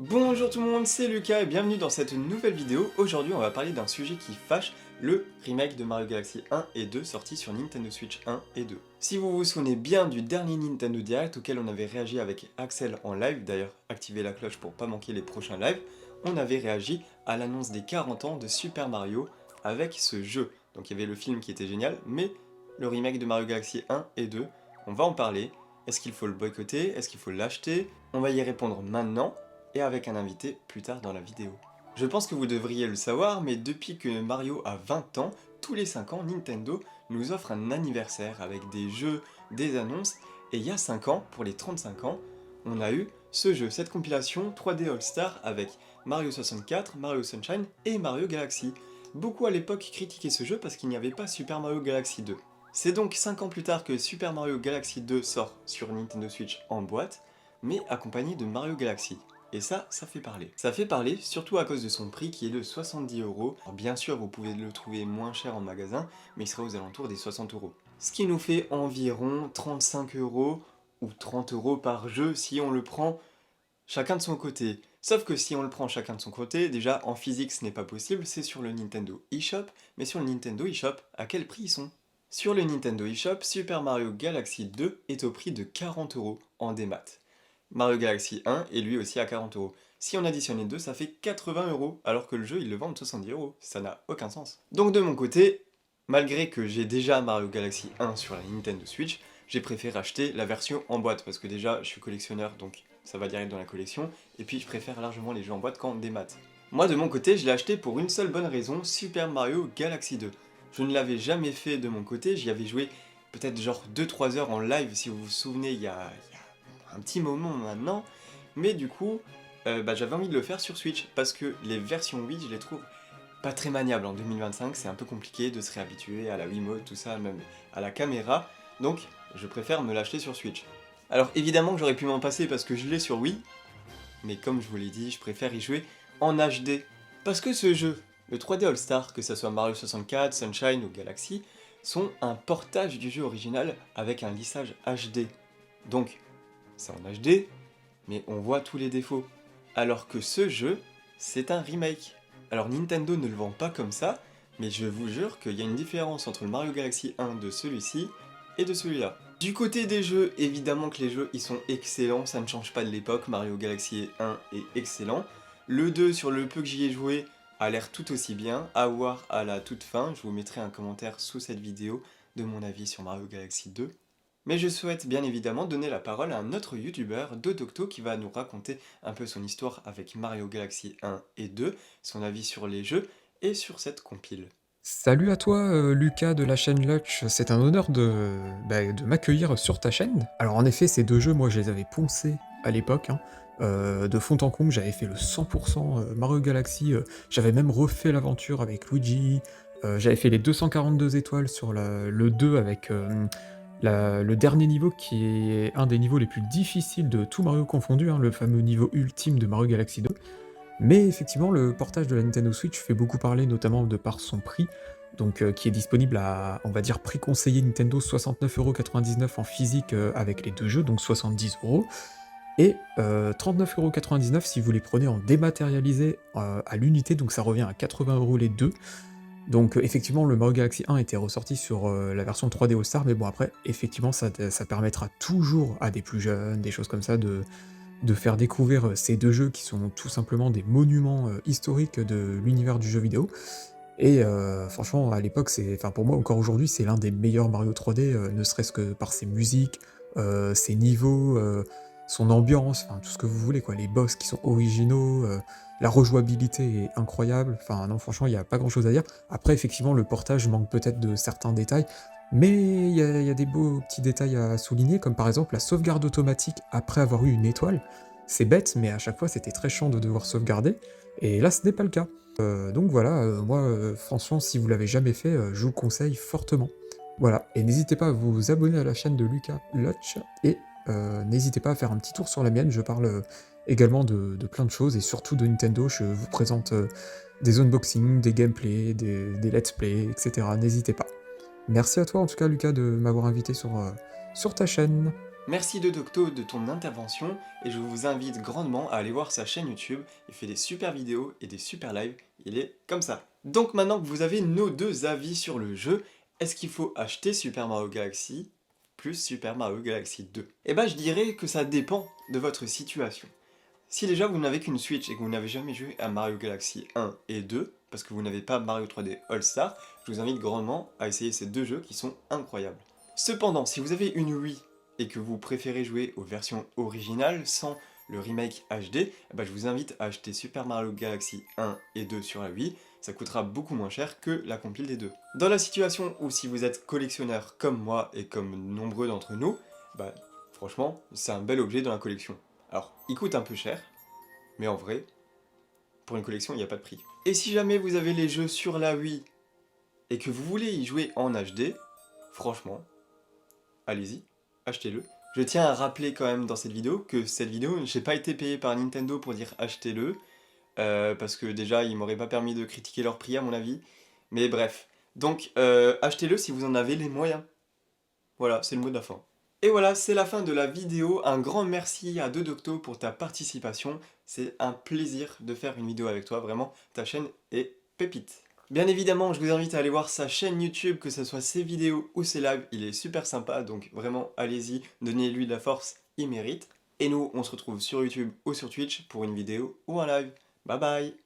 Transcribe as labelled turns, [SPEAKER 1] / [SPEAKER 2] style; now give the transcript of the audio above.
[SPEAKER 1] Bonjour tout le monde, c'est Lucas et bienvenue dans cette nouvelle vidéo. Aujourd'hui on va parler d'un sujet qui fâche, le remake de Mario Galaxy 1 et 2 sorti sur Nintendo Switch 1 et 2. Si vous vous souvenez bien du dernier Nintendo Direct auquel on avait réagi avec Axel en live, d'ailleurs activez la cloche pour pas manquer les prochains lives, on avait réagi à l'annonce des 40 ans de Super Mario avec ce jeu. Donc il y avait le film qui était génial, mais le remake de Mario Galaxy 1 et 2, on va en parler. Est-ce qu'il faut le boycotter? Est-ce qu'il faut l'acheter? On va y répondre maintenant et avec un invité plus tard dans la vidéo. Je pense que vous devriez le savoir, mais depuis que Mario a 20 ans, tous les 5 ans, Nintendo nous offre un anniversaire avec des jeux, des annonces, et il y a 5 ans, pour les 35 ans, on a eu ce jeu, cette compilation 3D All-Star avec Mario 64, Mario Sunshine et Mario Galaxy. Beaucoup à l'époque critiquaient ce jeu parce qu'il n'y avait pas Super Mario Galaxy 2. C'est donc 5 ans plus tard que Super Mario Galaxy 2 sort sur Nintendo Switch en boîte, mais accompagné de Mario Galaxy. Et ça fait parler. Ça fait parler surtout à cause de son prix qui est de 70€. Alors bien sûr, vous pouvez le trouver moins cher en magasin, mais il sera aux alentours des 60€. Ce qui nous fait environ 35€ ou 30€ par jeu si on le prend chacun de son côté. Sauf que si on le prend chacun de son côté, déjà en physique ce n'est pas possible, c'est sur le Nintendo eShop, mais sur le Nintendo eShop, à quel prix ils sont? Sur le Nintendo eShop, Super Mario Galaxy 2 est au prix de 40€ en démat. Mario Galaxy 1 est lui aussi à 40€. Si on additionne les deux, ça fait 80€, alors que le jeu, il le vend 70€. Ça n'a aucun sens. Donc de mon côté, malgré que j'ai déjà Mario Galaxy 1 sur la Nintendo Switch, j'ai préféré acheter la version en boîte, parce que déjà, je suis collectionneur, donc ça va direct dans la collection, et puis je préfère largement les jeux en boîte qu'en démat. Moi, de mon côté, je l'ai acheté pour une seule bonne raison, Super Mario Galaxy 2. Je ne l'avais jamais fait de mon côté, j'y avais joué peut-être genre 2-3 heures en live, si vous vous souvenez, il y a un petit moment maintenant, mais du coup, j'avais envie de le faire sur Switch, parce que les versions Wii, je les trouve pas très maniables en 2025, c'est un peu compliqué de se réhabituer à la Wiimote, tout ça, même à la caméra, donc je préfère me l'acheter sur Switch. Alors évidemment que j'aurais pu m'en passer parce que je l'ai sur Wii, mais comme je vous l'ai dit, je préfère y jouer en HD. Parce que ce jeu, le 3D All-Star, que ce soit Mario 64, Sunshine ou Galaxy, sont un portage du jeu original avec un lissage HD. Donc, c'est en HD, mais on voit tous les défauts. Alors que ce jeu, c'est un remake. Alors Nintendo ne le vend pas comme ça, mais je vous jure qu'il y a une différence entre le Mario Galaxy 1 de celui-ci et de celui-là. Du côté des jeux, évidemment que les jeux ils sont excellents, ça ne change pas de l'époque, Mario Galaxy 1 est excellent. Le 2, sur le peu que j'y ai joué, a l'air tout aussi bien, à voir à la toute fin, je vous mettrai un commentaire sous cette vidéo de mon avis sur Mario Galaxy 2. Mais je souhaite bien évidemment donner la parole à un autre youtubeur, Dodocto, qui va nous raconter un peu son histoire avec Mario Galaxy 1 et 2, son avis sur les jeux et sur cette compile.
[SPEAKER 2] Salut à toi, Lucas de la chaîne Lutch, c'est un honneur de m'accueillir sur ta chaîne. Alors en effet, ces deux jeux, moi je les avais poncés à l'époque, hein. De fond en comble, j'avais fait le 100% Mario Galaxy, j'avais même refait l'aventure avec Luigi, j'avais fait les 242 étoiles sur le 2 avec le dernier niveau qui est un des niveaux les plus difficiles de tout Mario confondu, hein, le fameux niveau ultime de Mario Galaxy 2. Mais effectivement, le portage de la Nintendo Switch fait beaucoup parler, notamment de par son prix, donc qui est disponible à, on va dire, prix conseillé Nintendo 69,99€ en physique avec les deux jeux, donc 70€, et 39,99€ si vous les prenez en dématérialisé à l'unité, donc ça revient à 80€ les deux. Donc effectivement, le Mario Galaxy 1 était ressorti sur la version 3D All-Star, mais bon après, effectivement, ça permettra toujours à des plus jeunes, des choses comme ça, de faire découvrir ces deux jeux qui sont tout simplement des monuments historiques de l'univers du jeu vidéo. Et franchement, à l'époque, enfin pour moi encore aujourd'hui, c'est l'un des meilleurs Mario 3D, ne serait-ce que par ses musiques, ses niveaux, son ambiance, enfin tout ce que vous voulez quoi. Les boss qui sont originaux, la rejouabilité est incroyable. Enfin non, franchement, il n'y a pas grand-chose à dire. Après, effectivement, le portage manque peut-être de certains détails, mais il y a des beaux petits détails à souligner, comme par exemple la sauvegarde automatique après avoir eu une étoile. C'est bête, mais à chaque fois, c'était très chiant de devoir sauvegarder, et là, ce n'est pas le cas. Donc voilà, moi, franchement, si vous l'avez jamais fait, je vous le conseille fortement. Voilà, et n'hésitez pas à vous abonner à la chaîne de Lucas Lutch, et n'hésitez pas à faire un petit tour sur la mienne, je parle également de plein de choses, et surtout de Nintendo, je vous présente des unboxings, des gameplays, des let's play, etc. N'hésitez pas. Merci à toi en tout cas Lucas de m'avoir invité sur ta chaîne.
[SPEAKER 1] Merci de Docto de ton intervention et je vous invite grandement à aller voir sa chaîne YouTube. Il fait des super vidéos et des super lives, il est comme ça. Donc maintenant que vous avez nos deux avis sur le jeu, est-ce qu'il faut acheter Super Mario Galaxy plus Super Mario Galaxy 2? Eh ben je dirais que ça dépend de votre situation. Si déjà vous n'avez qu'une Switch et que vous n'avez jamais joué à Mario Galaxy 1 et 2, parce que vous n'avez pas Mario 3D All-Star, je vous invite grandement à essayer ces deux jeux qui sont incroyables. Cependant, si vous avez une Wii et que vous préférez jouer aux versions originales sans le remake HD, je vous invite à acheter Super Mario Galaxy 1 et 2 sur la Wii, ça coûtera beaucoup moins cher que la compile des deux. Dans la situation où si vous êtes collectionneur comme moi et comme nombreux d'entre nous, franchement, c'est un bel objet dans la collection. Alors, il coûte un peu cher, mais en vrai, pour une collection, il n'y a pas de prix. Et si jamais vous avez les jeux sur la Wii et que vous voulez y jouer en HD, franchement, allez-y, achetez-le. Je tiens à rappeler quand même dans cette vidéo que cette vidéo, j'ai pas été payé par Nintendo pour dire achetez-le, parce que déjà, ils m'auraient pas permis de critiquer leur prix à mon avis. Mais bref, donc achetez-le si vous en avez les moyens. Voilà, c'est le mot de la fin. Et voilà, c'est la fin de la vidéo. Un grand merci à Docto pour ta participation. C'est un plaisir de faire une vidéo avec toi, vraiment, ta chaîne est pépite. Bien évidemment, je vous invite à aller voir sa chaîne YouTube, que ce soit ses vidéos ou ses lives, il est super sympa, donc vraiment, allez-y, donnez-lui de la force, il mérite. Et nous, on se retrouve sur YouTube ou sur Twitch pour une vidéo ou un live. Bye bye!